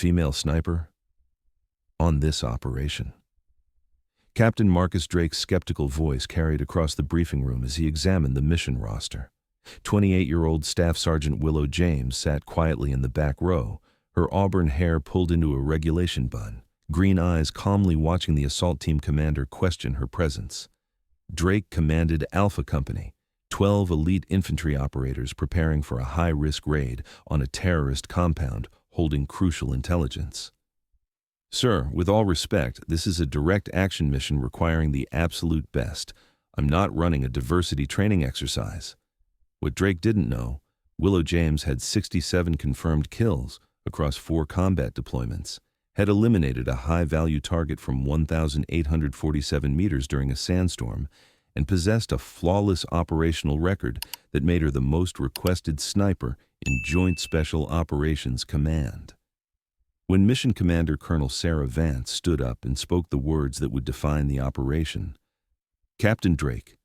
female sniper on this operation. Captain Marcus Drake's skeptical voice carried across the briefing room as he examined the mission roster. 28-year-old Staff Sergeant Willow James sat quietly in the back row, her auburn hair pulled into a regulation bun, green eyes calmly watching the assault team commander question her presence. Drake commanded Alpha Company, 12 elite infantry operators preparing for a high-risk raid on a terrorist compound holding crucial intelligence. Sir, with all respect, this is a direct action mission requiring the absolute best. I'm not running a diversity training exercise. What Drake didn't know, Willow James had 67 confirmed kills across 4 combat deployments, had eliminated a high-value target from 1,847 meters during a sandstorm, and possessed a flawless operational record that made her the most requested sniper in Joint Special Operations Command. When Mission Commander Colonel Sarah Vance stood up and spoke the words that would define the operation, "Captain Drake,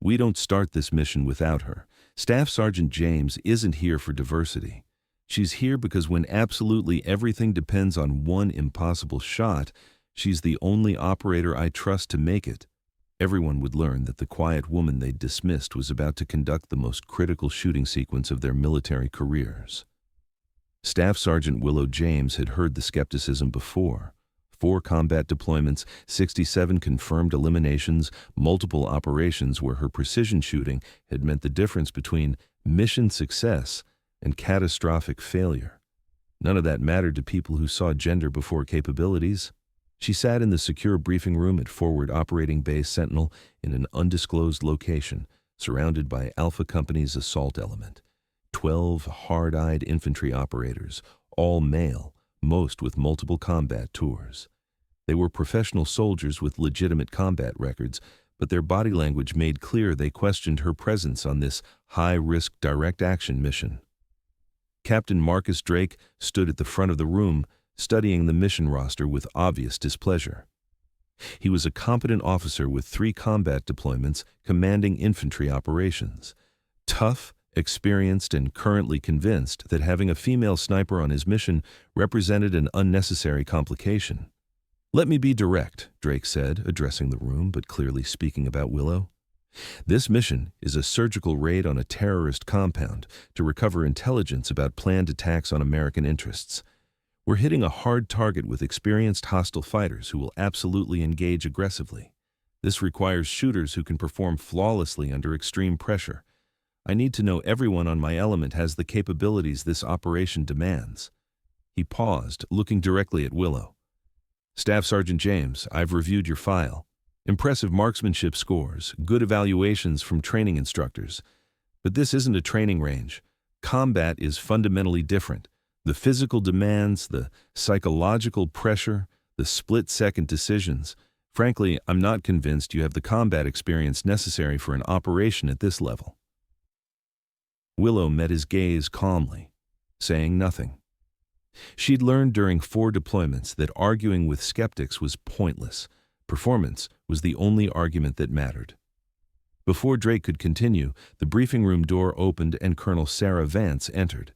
we don't start this mission without her. Staff Sergeant James isn't here for diversity. She's here because when absolutely everything depends on one impossible shot, she's the only operator I trust to make it." Everyone would learn that the quiet woman they'd dismissed was about to conduct the most critical shooting sequence of their military careers. Staff Sergeant Willow James had heard the skepticism before. 4 combat deployments, 67 confirmed eliminations, multiple operations where her precision shooting had meant the difference between mission success and catastrophic failure. None of that mattered to people who saw gender before capabilities. She sat in the secure briefing room at Forward Operating Base Sentinel in an undisclosed location, surrounded by Alpha Company's assault element. 12 hard-eyed infantry operators, all male, most with multiple combat tours. They were professional soldiers with legitimate combat records, but their body language made clear they questioned her presence on this high-risk direct action mission. Captain Marcus Drake stood at the front of the room, studying the mission roster with obvious displeasure. He was a competent officer with 3 combat deployments commanding infantry operations. Tough, experienced, and currently convinced that having a female sniper on his mission represented an unnecessary complication. "Let me be direct," Drake said, addressing the room but clearly speaking about Willow. "This mission is a surgical raid on a terrorist compound to recover intelligence about planned attacks on American interests. We're hitting a hard target with experienced hostile fighters who will absolutely engage aggressively. This requires shooters who can perform flawlessly under extreme pressure. I need to know everyone on my element has the capabilities this operation demands." He paused, looking directly at Willow. "Staff Sergeant James, I've reviewed your file. Impressive marksmanship scores, good evaluations from training instructors. But this isn't a training range. Combat is fundamentally different. The physical demands, the psychological pressure, the split-second decisions. Frankly, I'm not convinced you have the combat experience necessary for an operation at this level." Willow met his gaze calmly, saying nothing. She'd learned during 4 deployments that arguing with skeptics was pointless. Performance was the only argument that mattered. Before Drake could continue, the briefing room door opened and Colonel Sarah Vance entered.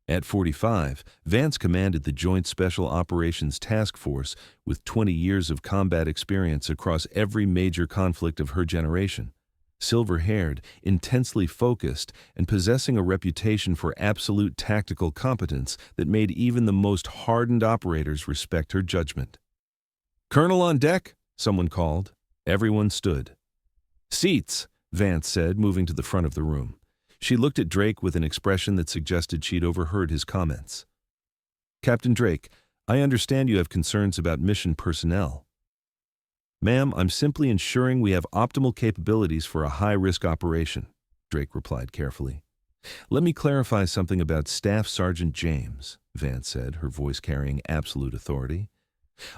At 45, Vance commanded the Joint Special Operations Task Force with 20 years of combat experience across every major conflict of her generation. Silver-haired, intensely focused, and possessing a reputation for absolute tactical competence that made even the most hardened operators respect her judgment. "Colonel on deck," someone called. Everyone stood. "Seats," Vance said, moving to the front of the room. She looked at Drake with an expression that suggested she'd overheard his comments. "Captain Drake, I understand you have concerns about mission personnel." "Ma'am, I'm simply ensuring we have optimal capabilities for a high-risk operation," Drake replied carefully. "Let me clarify something about Staff Sergeant James," Vance said, her voice carrying absolute authority.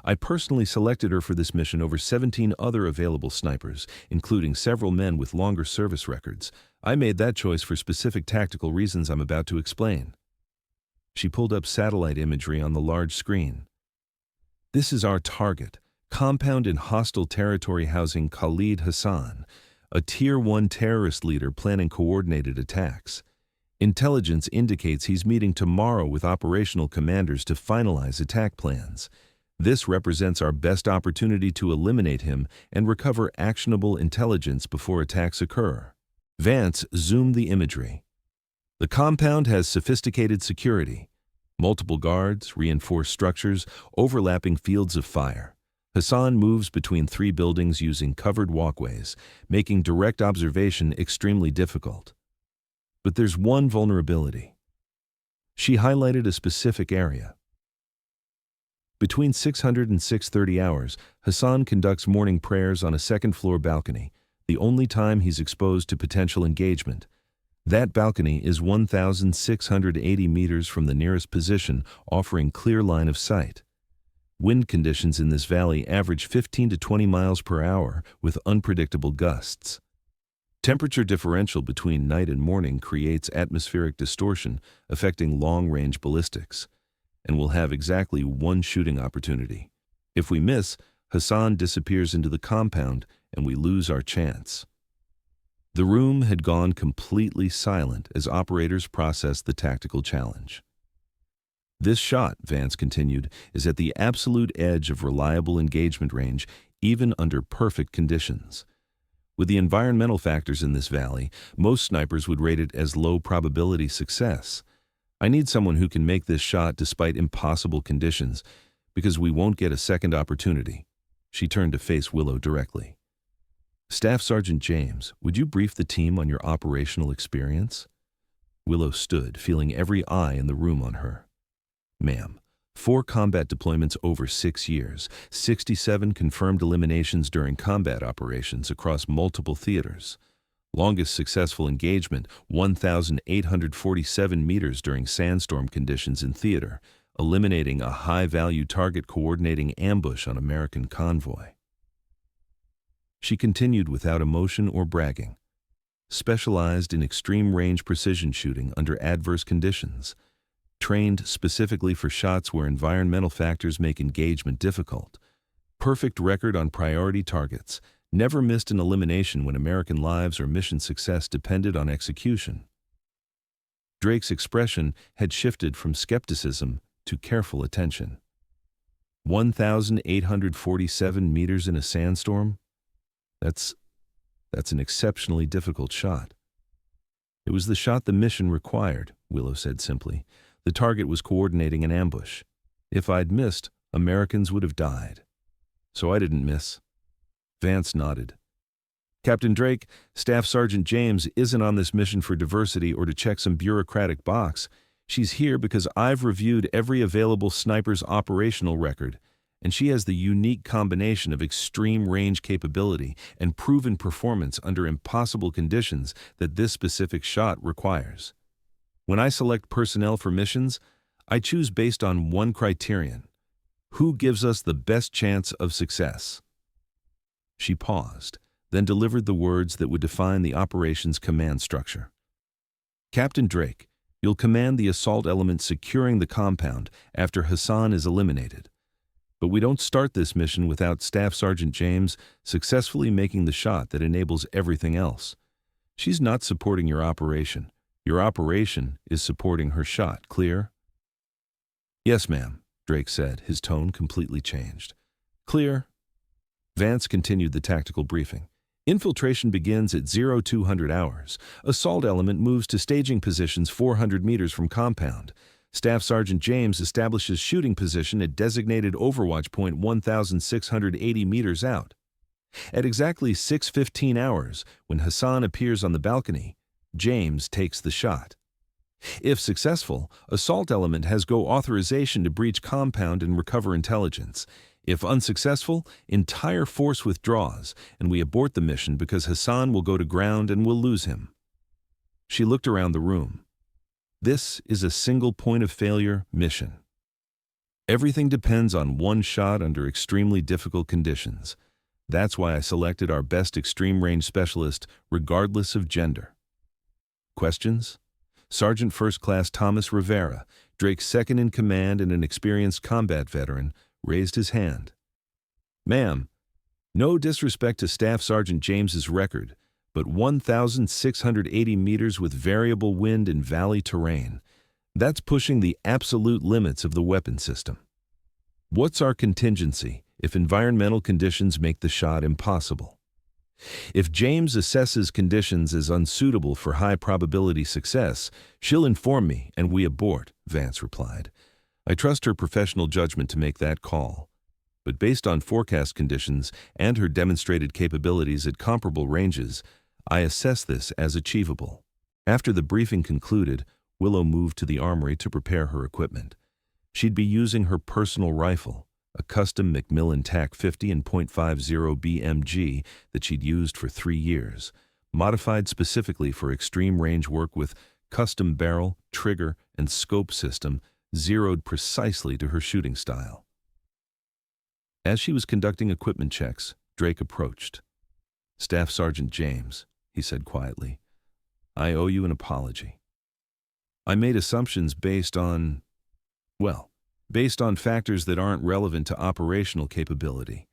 "I personally selected her for this mission over 17 other available snipers, including several men with longer service records. I made that choice for specific tactical reasons I'm about to explain." She pulled up satellite imagery on the large screen. "This is our target. Compound in hostile territory housing Khalid Hassan, a Tier 1 terrorist leader planning coordinated attacks. Intelligence indicates he's meeting tomorrow with operational commanders to finalize attack plans. This represents our best opportunity to eliminate him and recover actionable intelligence before attacks occur. Vance zoomed the imagery. The compound has sophisticated security. Multiple guards, reinforced structures, overlapping fields of fire. Hassan moves between 3 buildings using covered walkways, making direct observation extremely difficult. But there's one vulnerability. She highlighted a specific area. Between 600 and 6:30 hours, Hassan conducts morning prayers on a second-floor balcony, the only time he's exposed to potential engagement. That balcony is 1,680 meters from the nearest position, offering clear line of sight. Wind conditions in this valley average 15 to 20 miles per hour with unpredictable gusts. Temperature differential between night and morning creates atmospheric distortion, affecting long-range ballistics, and we'll have exactly 1 shooting opportunity. If we miss, Hassan disappears into the compound and we lose our chance. The room had gone completely silent as operators processed the tactical challenge. This shot, Vance continued, is at the absolute edge of reliable engagement range, even under perfect conditions. With the environmental factors in this valley, most snipers would rate it as low probability success. I need someone who can make this shot despite impossible conditions, because we won't get a second opportunity. She turned to face Willow directly. Staff Sergeant James, would you brief the team on your operational experience? Willow stood, feeling every eye in the room on her. Ma'am, 4 combat deployments over 6 years, 67 confirmed eliminations during combat operations across multiple theaters. Longest successful engagement, 1,847 meters during sandstorm conditions in theater, eliminating a high-value target coordinating ambush on American convoy. She continued without emotion or bragging. Specialized in extreme-range precision shooting under adverse conditions. Trained specifically for shots where environmental factors make engagement difficult. Perfect record on priority targets. Never missed an elimination when American lives or mission success depended on execution. Drake's expression had shifted from skepticism to careful attention. 1,847 meters in a sandstorm? That's an exceptionally difficult shot. It was the shot the mission required, Willow said simply. The target was coordinating an ambush. If I'd missed, Americans would have died. So I didn't miss. Vance nodded. Captain Drake, Staff Sergeant James isn't on this mission for diversity or to check some bureaucratic box. She's here because I've reviewed every available sniper's operational record, and she has the unique combination of extreme range capability and proven performance under impossible conditions that this specific shot requires. When I select personnel for missions, I choose based on one criterion: who gives us the best chance of success? She paused, then delivered the words that would define the operation's command structure. Captain Drake, you'll command the assault element securing the compound after Hassan is eliminated. But we don't start this mission without Staff Sergeant James successfully making the shot that enables everything else. She's not supporting your operation. Your operation is supporting her shot. Clear? Yes, ma'am, Drake said, his tone completely changed. Clear? Vance continued the tactical briefing. Infiltration begins at 0200 hours. Assault element moves to staging positions 400 meters from compound. Staff Sergeant James establishes shooting position at designated overwatch point 1,680 meters out. At exactly 6:15 hours, when Hassan appears on the balcony, James takes the shot. If successful, assault element has go authorization to breach compound and recover intelligence. If unsuccessful, entire force withdraws, and we abort the mission because Hassan will go to ground and we'll lose him. She looked around the room. This is a single point of failure mission. Everything depends on one shot under extremely difficult conditions. That's why I selected our best extreme range specialist, regardless of gender. Questions? Sergeant First Class Thomas Rivera, Drake's second in command and an experienced combat veteran, raised his hand. Ma'am, no disrespect to Staff Sergeant James's record, but 1,680 meters with variable wind and valley terrain. That's pushing the absolute limits of the weapon system. What's our contingency if environmental conditions make the shot impossible? If James assesses conditions as unsuitable for high-probability success, she'll inform me and we abort, Vance replied. I trust her professional judgment to make that call. But based on forecast conditions and her demonstrated capabilities at comparable ranges, I assess this as achievable. After the briefing concluded, Willow moved to the armory to prepare her equipment. She'd be using her personal rifle, a custom Macmillan TAC-50 and .50 BMG that she'd used for 3 years, modified specifically for extreme range work with custom barrel, trigger, and scope system zeroed precisely to her shooting style. As she was conducting equipment checks, Drake approached. "Staff Sergeant James," he said quietly, "I owe you an apology. I made assumptions based on factors that aren't relevant to operational capability.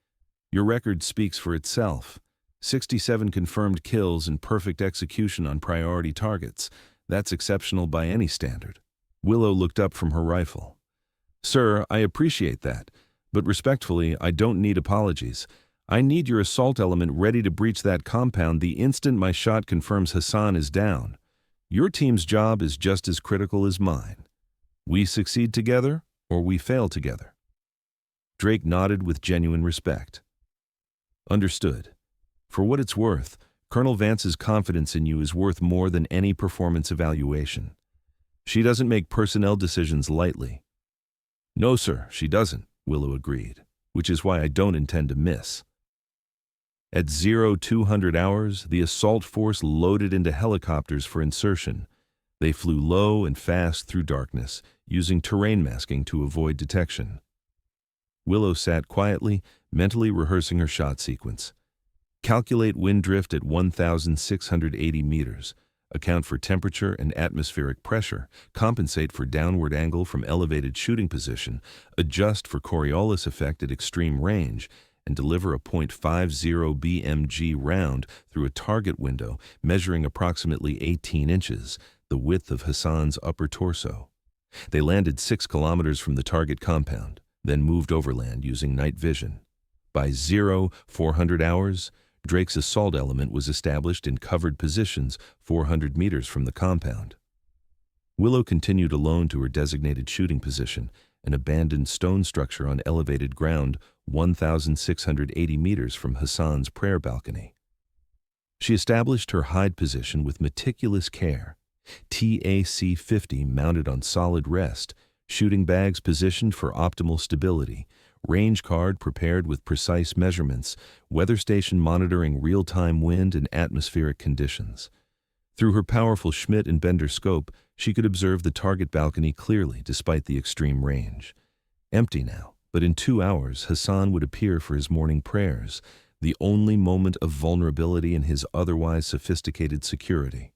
Your record speaks for itself. 67 confirmed kills and perfect execution on priority targets. That's exceptional by any standard." Willow looked up from her rifle. "Sir, I appreciate that, but respectfully, I don't need apologies. I need your assault element ready to breach that compound the instant my shot confirms Hassan is down. Your team's job is just as critical as mine. We succeed together, or we fail together." Drake nodded with genuine respect. "Understood. For what it's worth, Colonel Vance's confidence in you is worth more than any performance evaluation. She doesn't make personnel decisions lightly." "No, sir, she doesn't," Willow agreed, "which is why I don't intend to miss." At 0200 hours, the assault force loaded into helicopters for insertion. They flew low and fast through darkness, using terrain masking to avoid detection. Willow sat quietly, mentally rehearsing her shot sequence. Calculate wind drift at 1,680 meters. Account for temperature and atmospheric pressure. Compensate for downward angle from elevated shooting position. Adjust for Coriolis effect at extreme range. And deliver a .50 BMG round through a target window measuring approximately 18 inches, the width of Hassan's upper torso. They landed 6 kilometers from the target compound, then moved overland using night vision. By 0400 hours, Drake's assault element was established in covered positions 400 meters from the compound. Willow continued alone to her designated shooting position, an abandoned stone structure on elevated ground 1,680 meters from Hassan's prayer balcony. She established her hide position with meticulous care. TAC-50 mounted on solid rest, shooting bags positioned for optimal stability, range card prepared with precise measurements, weather station monitoring real-time wind and atmospheric conditions. Through her powerful Schmidt and Bender scope, she could observe the target balcony clearly despite the extreme range. Empty now, but in 2 hours Hassan would appear for his morning prayers, the only moment of vulnerability in his otherwise sophisticated security.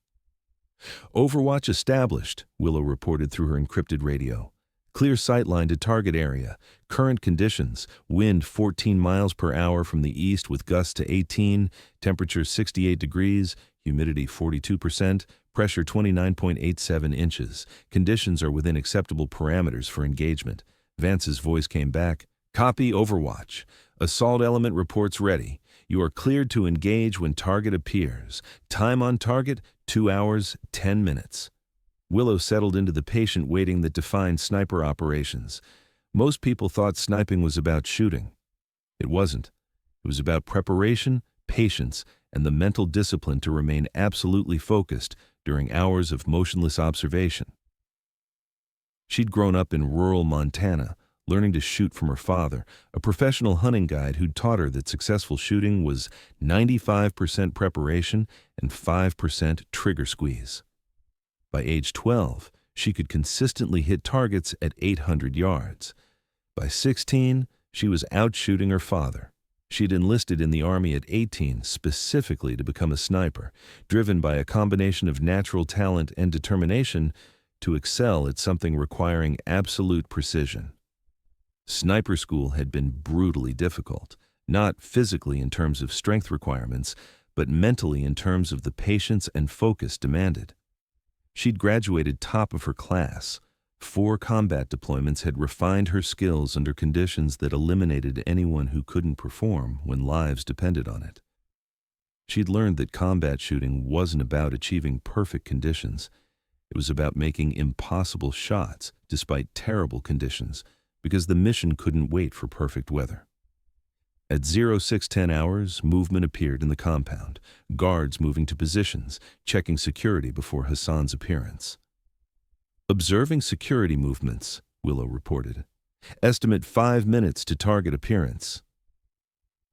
"Overwatch established," Willow reported through her encrypted radio. "Clear sightline to target area. Current conditions, wind 14 miles per hour from the east with gusts to 18, temperature 68 degrees, humidity 42%, pressure 29.87 inches. Conditions are within acceptable parameters for engagement." Vance's voice came back. "Copy, Overwatch. Assault element reports ready. You are cleared to engage when target appears. Time on target, 2 hours, 10 minutes. Willow settled into the patient waiting that defined sniper operations. Most people thought sniping was about shooting. It wasn't. It was about preparation, patience, and the mental discipline to remain absolutely focused during hours of motionless observation. She'd grown up in rural Montana, learning to shoot from her father, a professional hunting guide who'd taught her that successful shooting was 95% preparation and 5% trigger squeeze. By age 12, she could consistently hit targets at 800 yards. By 16, she was out shooting her father. She'd enlisted in the Army at 18 specifically to become a sniper, driven by a combination of natural talent and determination to excel at something requiring absolute precision. Sniper school had been brutally difficult, not physically in terms of strength requirements, but mentally in terms of the patience and focus demanded. She'd graduated top of her class. 4 combat deployments had refined her skills under conditions that eliminated anyone who couldn't perform when lives depended on it. She'd learned that combat shooting wasn't about achieving perfect conditions. It was about making impossible shots despite terrible conditions, because the mission couldn't wait for perfect weather. At 0610 hours, movement appeared in the compound, guards moving to positions, checking security before Hassan's appearance. Observing security movements, Willow reported. Estimate 5 minutes to target appearance.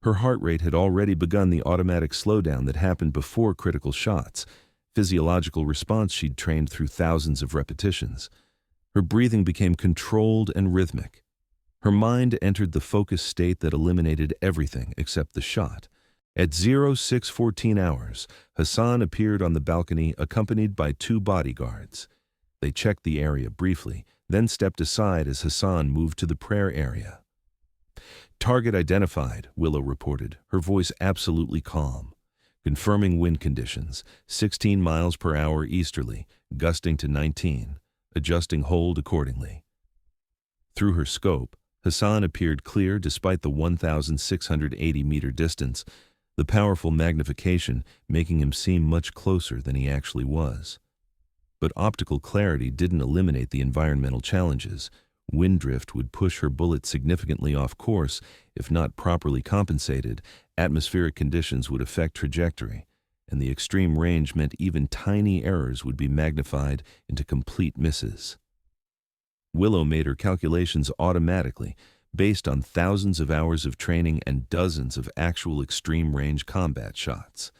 Her heart rate had already begun the automatic slowdown that happened before critical shots, physiological response she'd trained through thousands of repetitions. Her breathing became controlled and rhythmic. Her mind entered the focused state that eliminated everything except the shot. At 0614 hours, Hassan appeared on the balcony accompanied by 2 bodyguards. They checked the area briefly, then stepped aside as Hassan moved to the prayer area. Target identified, Willow reported, her voice absolutely calm. Confirming wind conditions, 16 miles per hour easterly, gusting to 19, adjusting hold accordingly. Through her scope, Hassan appeared clear despite the 1,680-meter distance, the powerful magnification making him seem much closer than he actually was. But optical clarity didn't eliminate the environmental challenges. Wind drift would push her bullet significantly off course. If not properly compensated, atmospheric conditions would affect trajectory, and the extreme range meant even tiny errors would be magnified into complete misses. Willow made her calculations automatically, based on thousands of hours of training and dozens of actual extreme-range combat shots.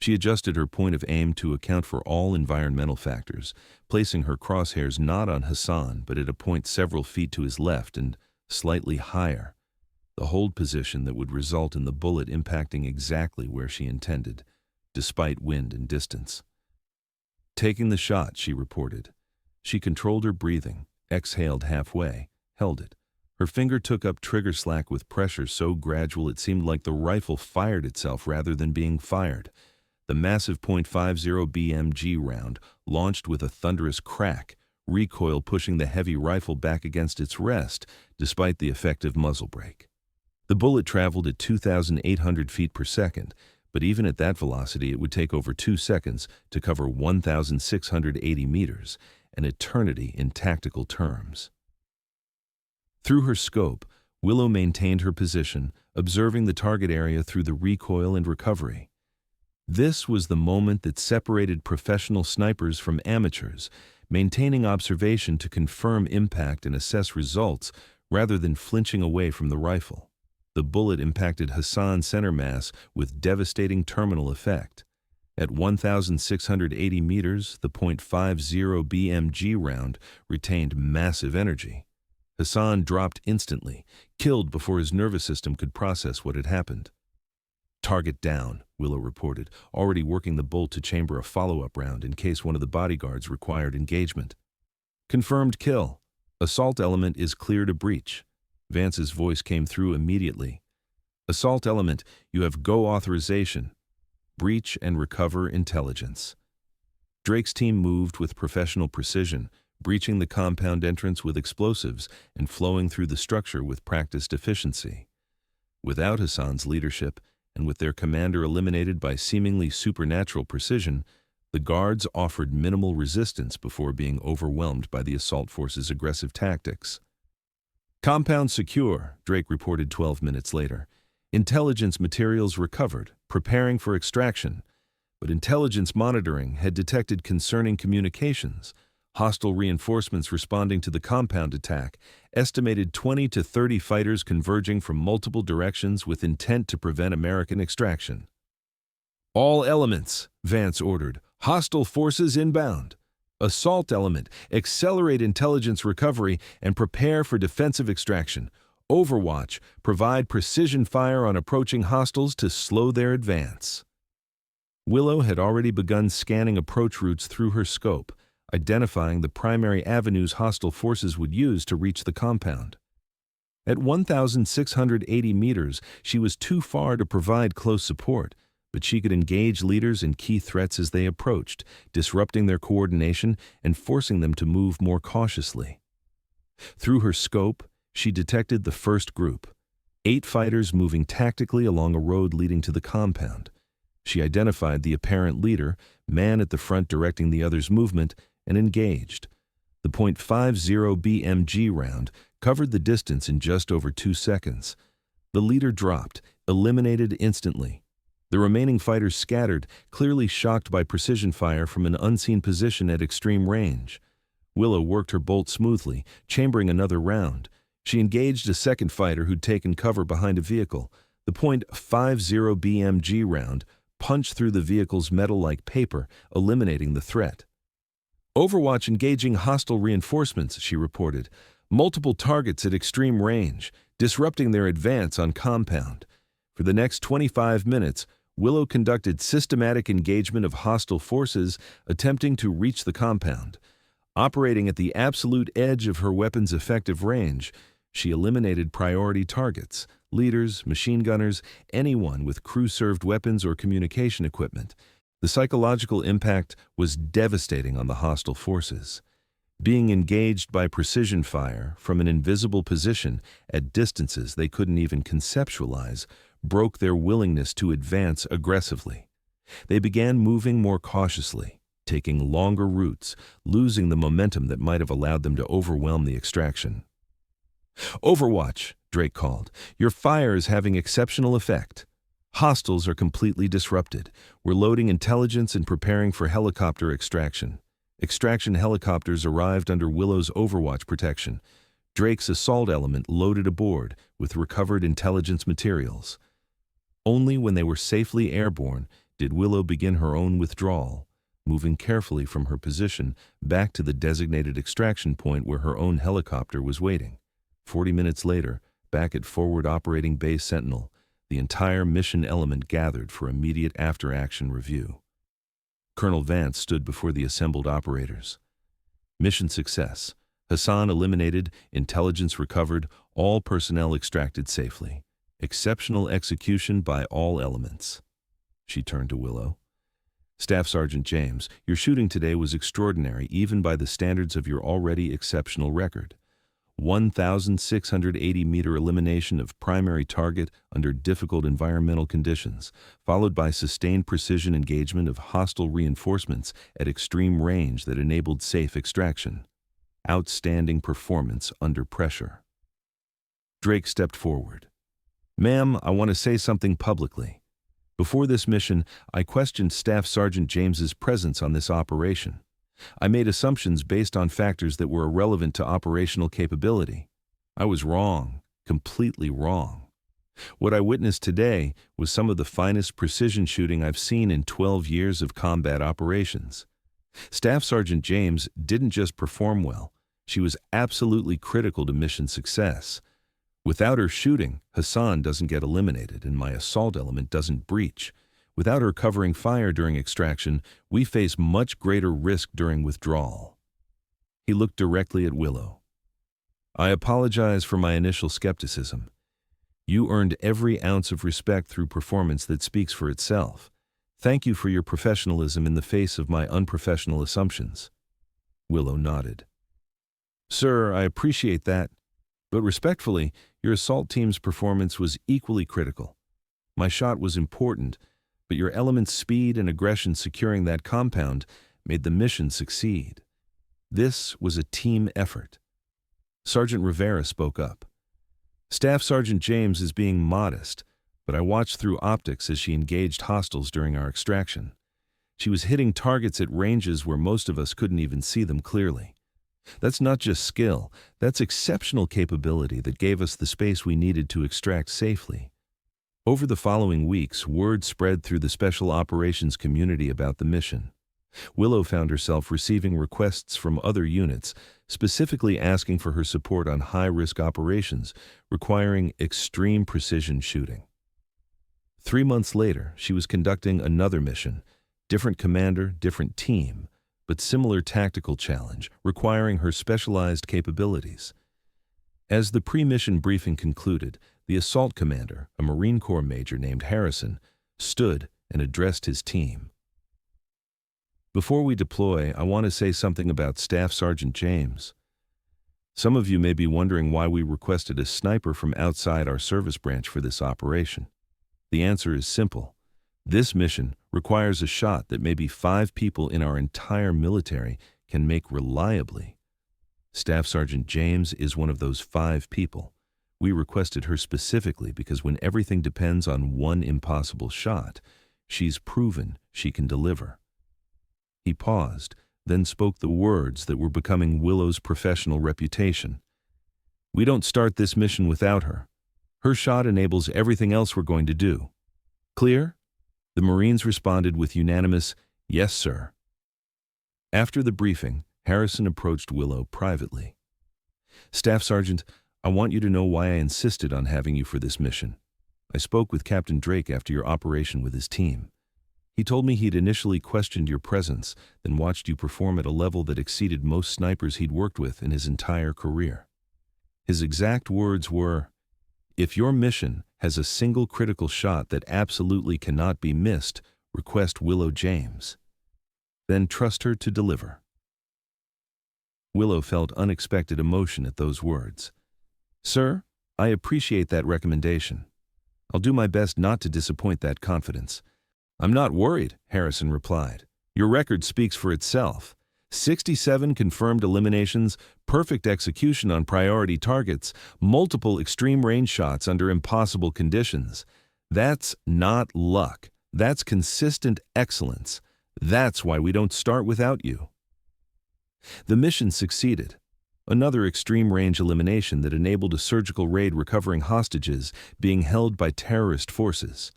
She adjusted her point of aim to account for all environmental factors, placing her crosshairs not on Hassan but at a point several feet to his left and slightly higher, the hold position that would result in the bullet impacting exactly where she intended, despite wind and distance. Taking the shot, she reported. She controlled her breathing, exhaled halfway, held it. Her finger took up trigger slack with pressure so gradual it seemed like the rifle fired itself rather than being fired. The massive .50 BMG round launched with a thunderous crack, recoil pushing the heavy rifle back against its rest, despite the effective muzzle brake. The bullet traveled at 2,800 feet per second, but even at that velocity it would take over 2 seconds to cover 1,680 meters, an eternity in tactical terms. Through her scope, Willow maintained her position, observing the target area through the recoil and recovery. This was the moment that separated professional snipers from amateurs, maintaining observation to confirm impact and assess results rather than flinching away from the rifle. The bullet impacted Hassan's center mass with devastating terminal effect. At 1,680 meters, the .50 BMG round retained massive energy. Hassan dropped instantly, killed before his nervous system could process what had happened. Target down, Willow reported, already working the bolt to chamber a follow-up round in case one of the bodyguards required engagement. Confirmed kill. Assault element is clear to breach. Vance's voice came through immediately. Assault element, you have go authorization. Breach and recover intelligence. Drake's team moved with professional precision, breaching the compound entrance with explosives and flowing through the structure with practiced efficiency. Without Hassan's leadership, and with their commander eliminated by seemingly supernatural precision, the guards offered minimal resistance before being overwhelmed by the assault force's aggressive tactics. Compound secure, Drake reported 12 minutes later. Intelligence materials recovered, preparing for extraction, but intelligence monitoring had detected concerning communications. Hostile reinforcements responding to the compound attack, estimated 20 to 30 fighters converging from multiple directions with intent to prevent American extraction. All elements, Vance ordered. Hostile forces inbound. Assault element, accelerate intelligence recovery and prepare for defensive extraction. Overwatch, provide precision fire on approaching hostiles to slow their advance. Willow had already begun scanning approach routes through her scope, identifying the primary avenues hostile forces would use to reach the compound. At 1,680 meters, she was too far to provide close support, but she could engage leaders and key threats as they approached, disrupting their coordination and forcing them to move more cautiously. Through her scope, she detected the first group, 8 fighters moving tactically along a road leading to the compound. She identified the apparent leader, man at the front directing the others' movement, and engaged. The .50 BMG round covered the distance in just over 2 seconds. The leader dropped, eliminated instantly. The remaining fighters scattered, clearly shocked by precision fire from an unseen position at extreme range. Willow worked her bolt smoothly, chambering another round. She engaged a second fighter who'd taken cover behind a vehicle. The .50 BMG round punched through the vehicle's metal like paper, eliminating the threat. "Overwatch engaging hostile reinforcements," she reported. "Multiple targets at extreme range, disrupting their advance on compound." For the next 25 minutes, Willow conducted systematic engagement of hostile forces attempting to reach the compound. Operating at the absolute edge of her weapon's effective range, she eliminated priority targets, leaders, machine gunners, anyone with crew-served weapons or communication equipment. The psychological impact was devastating on the hostile forces. Being engaged by precision fire from an invisible position at distances they couldn't even conceptualize broke their willingness to advance aggressively. They began moving more cautiously, taking longer routes, losing the momentum that might have allowed them to overwhelm the extraction. "Overwatch," Drake called. "Your fire is having exceptional effect. Hostiles are completely disrupted. We're loading intelligence and preparing for helicopter extraction." Extraction helicopters arrived under Willow's Overwatch protection. Drake's assault element loaded aboard with recovered intelligence materials. Only when they were safely airborne did Willow begin her own withdrawal, moving carefully from her position back to the designated extraction point where her own helicopter was waiting. 40 minutes later, back at Forward Operating Base Sentinel, the entire mission element gathered for immediate after-action review. Colonel Vance stood before the assembled operators. Mission success. Hassan eliminated, intelligence recovered, all personnel extracted safely. Exceptional execution by all elements. She turned to Willow. "Staff Sergeant James, your shooting today was extraordinary even by the standards of your already exceptional record. 1,680-meter elimination of primary target under difficult environmental conditions, followed by sustained precision engagement of hostile reinforcements at extreme range that enabled safe extraction. Outstanding performance under pressure." Drake stepped forward. "Ma'am, I want to say something publicly. Before this mission, I questioned Staff Sergeant James's presence on this operation. I made assumptions based on factors that were irrelevant to operational capability. I was wrong, completely wrong. What I witnessed today was some of the finest precision shooting I've seen in 12 years of combat operations. Staff Sergeant James didn't just perform well, she was absolutely critical to mission success. Without her shooting, Hassan doesn't get eliminated and my assault element doesn't breach. Without her covering fire during extraction, we face much greater risk during withdrawal." He looked directly at Willow. "I apologize for my initial skepticism. You earned every ounce of respect through performance that speaks for itself. Thank you for your professionalism in the face of my unprofessional assumptions." Willow nodded. "Sir, I appreciate that. But respectfully, your assault team's performance was equally critical. My shot was important, but your element's speed and aggression securing that compound made the mission succeed. This was a team effort." Sergeant Rivera spoke up. "Staff Sergeant James is being modest, but I watched through optics as she engaged hostiles during our extraction. She was hitting targets at ranges where most of us couldn't even see them clearly. That's not just skill, that's exceptional capability that gave us the space we needed to extract safely." Over the following weeks, word spread through the special operations community about the mission. Willow found herself receiving requests from other units, specifically asking for her support on high-risk operations requiring extreme precision shooting. 3 months later, she was conducting another mission, different commander, different team, but similar tactical challenge requiring her specialized capabilities. As the pre-mission briefing concluded, the assault commander, a Marine Corps major named Harrison, stood, and addressed his team. Before we deploy, I want to say something about Staff Sergeant James. Some of you may be wondering why we requested a sniper from outside our service branch for this operation. The answer is simple. This mission requires a shot that maybe 5 people in our entire military can make reliably. Staff Sergeant James is one of those 5 people. We requested her specifically because when everything depends on one impossible shot, she's proven she can deliver. He paused, then spoke the words that were becoming Willow's professional reputation. We don't start this mission without her. Her shot enables everything else we're going to do. Clear? The Marines responded with unanimous, "Yes, sir." After the briefing, Harrison approached Willow privately. "Staff Sergeant, I want you to know why I insisted on having you for this mission. I spoke with Captain Drake after your operation with his team. He told me he'd initially questioned your presence, then watched you perform at a level that exceeded most snipers he'd worked with in his entire career. His exact words were, 'If your mission has a single critical shot that absolutely cannot be missed, request Willow James. Then trust her to deliver.'" Willow felt unexpected emotion at those words. "Sir, I appreciate that recommendation. I'll do my best not to disappoint that confidence." "I'm not worried," Harrison replied. "Your record speaks for itself. 67 confirmed eliminations, perfect execution on priority targets, multiple extreme range shots under impossible conditions. That's not luck. That's consistent excellence. That's why we don't start without you." The mission succeeded. Another extreme range elimination that enabled a surgical raid recovering hostages being held by terrorist forces.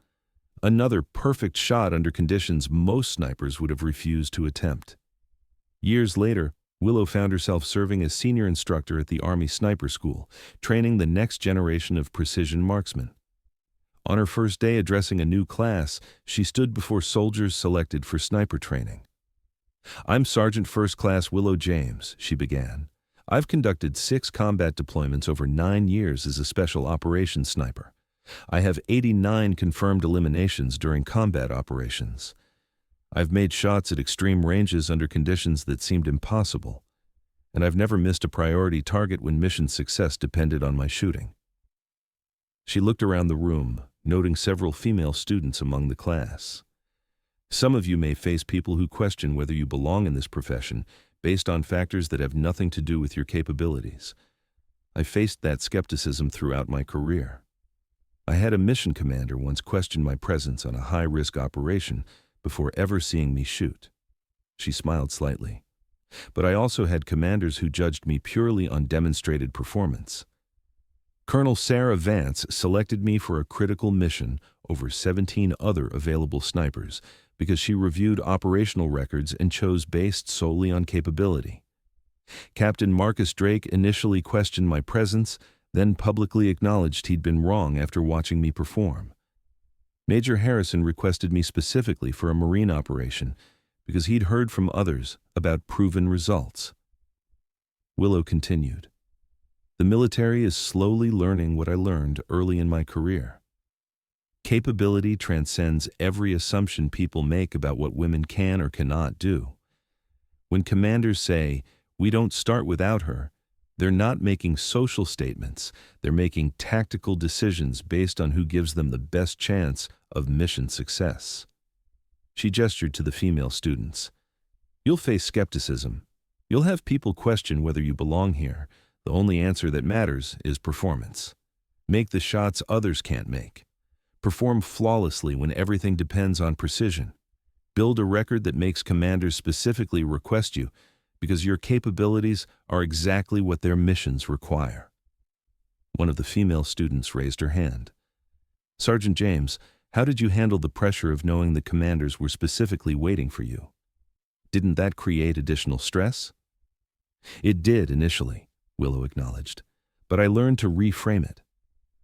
Another perfect shot under conditions most snipers would have refused to attempt. Years later, Willow found herself serving as senior instructor at the Army Sniper School, training the next generation of precision marksmen. On her first day addressing a new class, she stood before soldiers selected for sniper training. "I'm Sergeant First Class Willow James," she began. "I've conducted 6 combat deployments over 9 years as a special operations sniper. I have 89 confirmed eliminations during combat operations. I've made shots at extreme ranges under conditions that seemed impossible, and I've never missed a priority target when mission success depended on my shooting." She looked around the room, noting several female students among the class. Some of you may face people who question whether you belong in this profession based on factors that have nothing to do with your capabilities. I faced that skepticism throughout my career. I had a mission commander once question my presence on a high-risk operation before ever seeing me shoot. She smiled slightly. But I also had commanders who judged me purely on demonstrated performance. Colonel Sarah Vance selected me for a critical mission over 17 other available snipers because she reviewed operational records and chose based solely on capability. Captain Marcus Drake initially questioned my presence, then publicly acknowledged he'd been wrong after watching me perform. Major Harrison requested me specifically for a Marine operation because he'd heard from others about proven results. Willow continued, "The military is slowly learning what I learned early in my career. Capability transcends every assumption people make about what women can or cannot do. When commanders say, 'We don't start without her,' they're not making social statements, they're making tactical decisions based on who gives them the best chance of mission success." She gestured to the female students. "You'll face skepticism. You'll have people question whether you belong here. The only answer that matters is performance. Make the shots others can't make. Perform flawlessly when everything depends on precision. Build a record that makes commanders specifically request you because your capabilities are exactly what their missions require." One of the female students raised her hand. "Sergeant James, how did you handle the pressure of knowing the commanders were specifically waiting for you? Didn't that create additional stress?" "It did initially," Willow acknowledged, "but I learned to reframe it.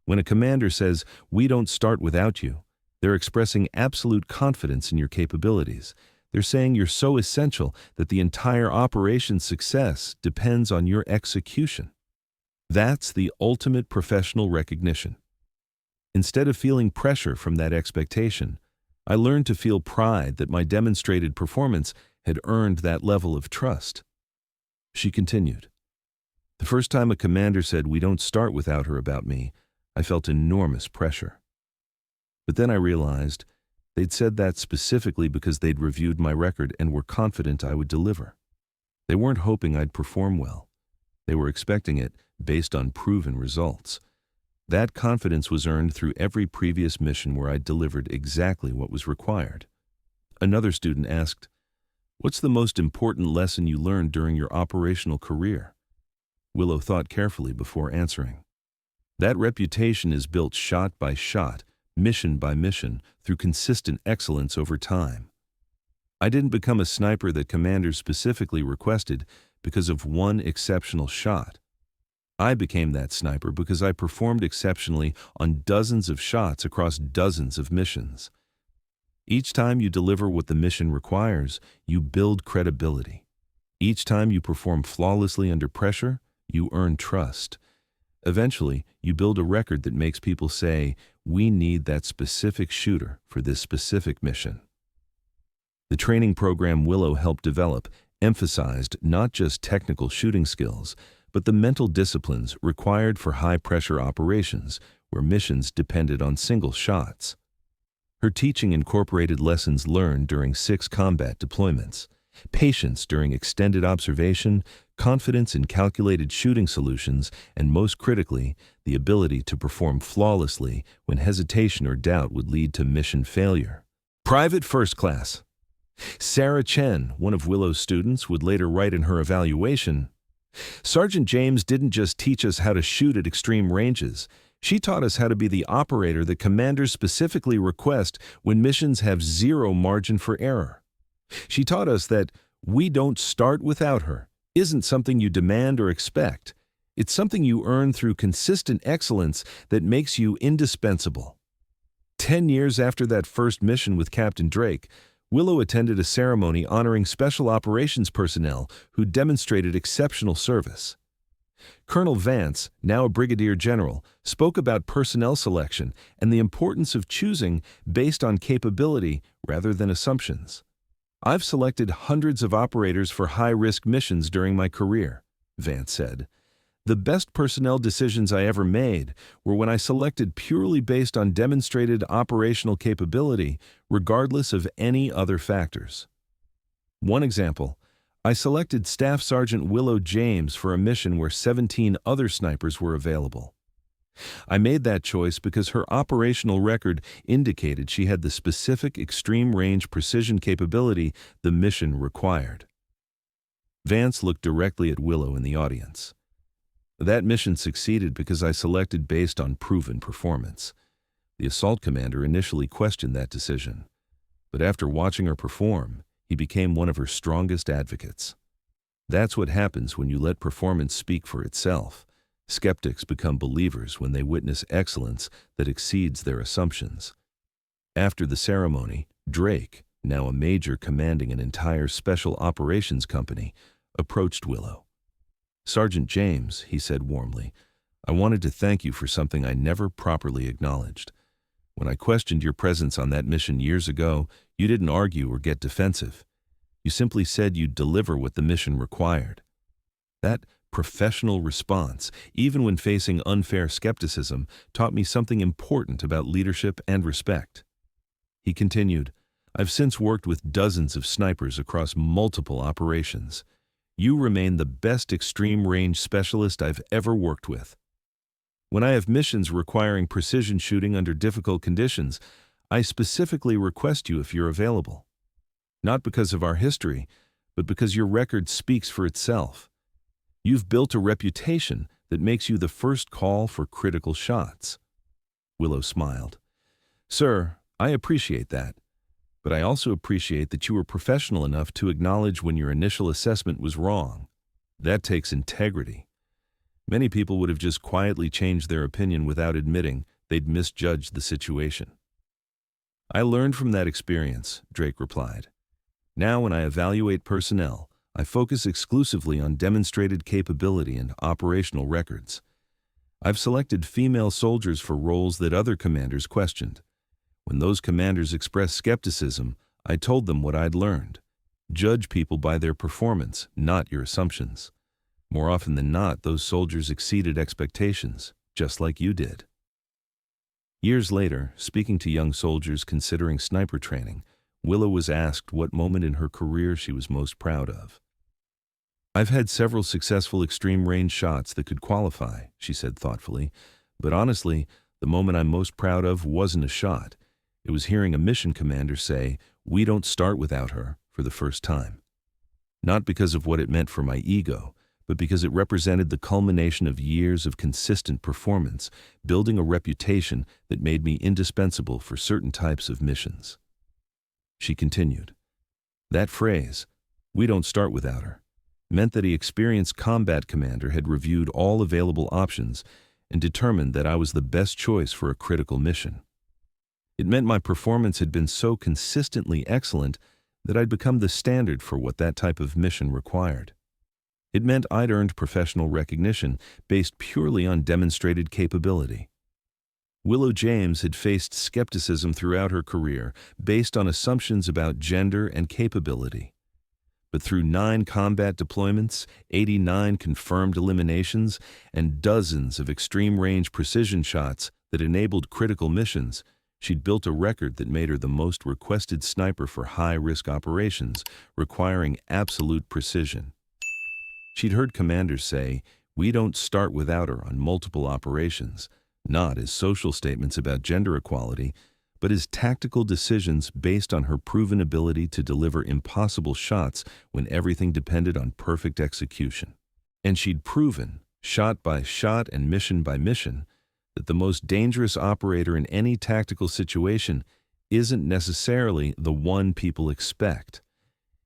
When a commander says, 'We don't start without you,' they're expressing absolute confidence in your capabilities. They're saying you're so essential that the entire operation's success depends on your execution. That's the ultimate professional recognition. Instead of feeling pressure from that expectation, I learned to feel pride that my demonstrated performance had earned that level of trust. She continued, "The first time a commander said we don't start without her about me, I felt enormous pressure. But then I realized they'd said that specifically because they'd reviewed my record and were confident I would deliver. They weren't hoping I'd perform well. They were expecting it based on proven results. That confidence was earned through every previous mission where I delivered exactly what was required." Another student asked, "What's the most important lesson you learned during your operational career?" Willow thought carefully before answering. "That reputation is built shot by shot, mission by mission, through consistent excellence over time. I didn't become a sniper that commanders specifically requested because of one exceptional shot. I became that sniper because I performed exceptionally on dozens of shots across dozens of missions. Each time you deliver what the mission requires, you build credibility. Each time you perform flawlessly under pressure, you earn trust. Eventually, you build a record that makes people say, 'We need that specific shooter for this specific mission.'" The training program Willow helped develop emphasized not just technical shooting skills, but the mental disciplines required for high-pressure operations where missions depended on single shots. Her teaching incorporated lessons learned during 6 combat deployments, patience during extended observation, confidence in calculated shooting solutions, and most critically, the ability to perform flawlessly when hesitation or doubt would lead to mission failure. Private First Class. Sarah Chen, one of Willow's students, would later write in her evaluation, "Sergeant James didn't just teach us how to shoot at extreme ranges. She taught us how to be the operator that commanders specifically request when missions have zero margin for error. She taught us that 'we don't start without her' isn't something you demand or expect. It's something you earn through consistent excellence that makes you indispensable." 10 years after that first mission with Captain Drake, Willow attended a ceremony honoring special operations personnel who demonstrated exceptional service. Colonel Vance, now a brigadier general, spoke about personnel selection and the importance of choosing based on capability rather than assumptions. "I've selected hundreds of operators for high-risk missions during my career," Vance said. "The best personnel decisions I ever made were when I selected purely based on demonstrated operational capability, regardless of any other factors." One example, I selected Staff Sergeant Willow James for a mission where 17 other snipers were available. I made that choice because her operational record indicated she had the specific extreme-range precision capability the mission required. Vance looked directly at Willow in the audience. "That mission succeeded because I selected based on proven performance." The assault commander initially questioned that decision, but after watching her perform, he became one of her strongest advocates. That's what happens when you let performance speak for itself. Skeptics become believers when they witness excellence that exceeds their assumptions. After the ceremony, Drake, now a major commanding an entire special operations company, approached Willow. "Sergeant James," he said warmly, "I wanted to thank you for something I never properly acknowledged. When I questioned your presence on that mission years ago, you didn't argue or get defensive. You simply said you'd deliver what the mission required. That professional response, even when facing unfair skepticism, taught me something important about leadership and respect." He continued, "I've since worked with dozens of snipers across multiple operations. You remain the best extreme-range specialist I've ever worked with. When I have missions requiring precision shooting under difficult conditions, I specifically request you if you're available. Not because of our history, but because your record speaks for itself. You've built a reputation that makes you the first call for critical shots." Willow smiled. "Sir, I appreciate that. But I also appreciate that you were professional enough to acknowledge when your initial assessment was wrong. That takes integrity. Many people would have just quietly changed their opinion without admitting they'd misjudged the situation." "I learned from that experience," Drake replied. "Now when I evaluate personnel, I focus exclusively on demonstrated capability and operational records. I've selected female soldiers for roles that other commanders questioned. When those commanders expressed skepticism, I told them what I'd learned. Judge people by their performance, not your assumptions. More often than not, those soldiers exceeded expectations, just like you did. Years later, speaking to young soldiers considering sniper training, Willow was asked what moment in her career she was most proud of. "I've had several successful extreme-range shots that could qualify," she said thoughtfully, "but honestly, the moment I'm most proud of wasn't a shot. It was hearing a mission commander say, 'We don't start without her,' for the first time. Not because of what it meant for my ego, but because it represented the culmination of years of consistent performance, building a reputation that made me indispensable for certain types of missions." She continued, "That phrase, 'We don't start without her,' meant that an experienced combat commander had reviewed all available options and determined that I was the best choice for a critical mission. It meant my performance had been so consistently excellent that I'd become the standard for what that type of mission required. It meant I'd earned professional recognition based purely on demonstrated capability." Willow James had faced skepticism throughout her career based on assumptions about gender and capability. But through 9 combat deployments, 89 confirmed eliminations, and dozens of extreme-range precision shots that enabled critical missions, she'd built a record that made her the most requested sniper for high-risk operations, requiring absolute precision. She'd heard commanders say, "We don't start without her" on multiple operations, not as social statements about gender equality, but as tactical decisions based on her proven ability to deliver impossible shots when everything depended on perfect execution. And she'd proven, shot by shot and mission by mission, that the most dangerous operator in any tactical situation isn't necessarily the one people expect.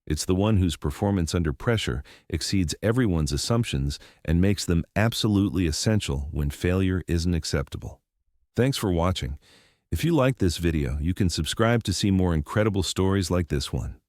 It's the one whose performance under pressure exceeds everyone's assumptions and makes them absolutely essential when failure isn't acceptable. Thanks for watching. If you liked this video, you can subscribe to see more incredible stories like this one.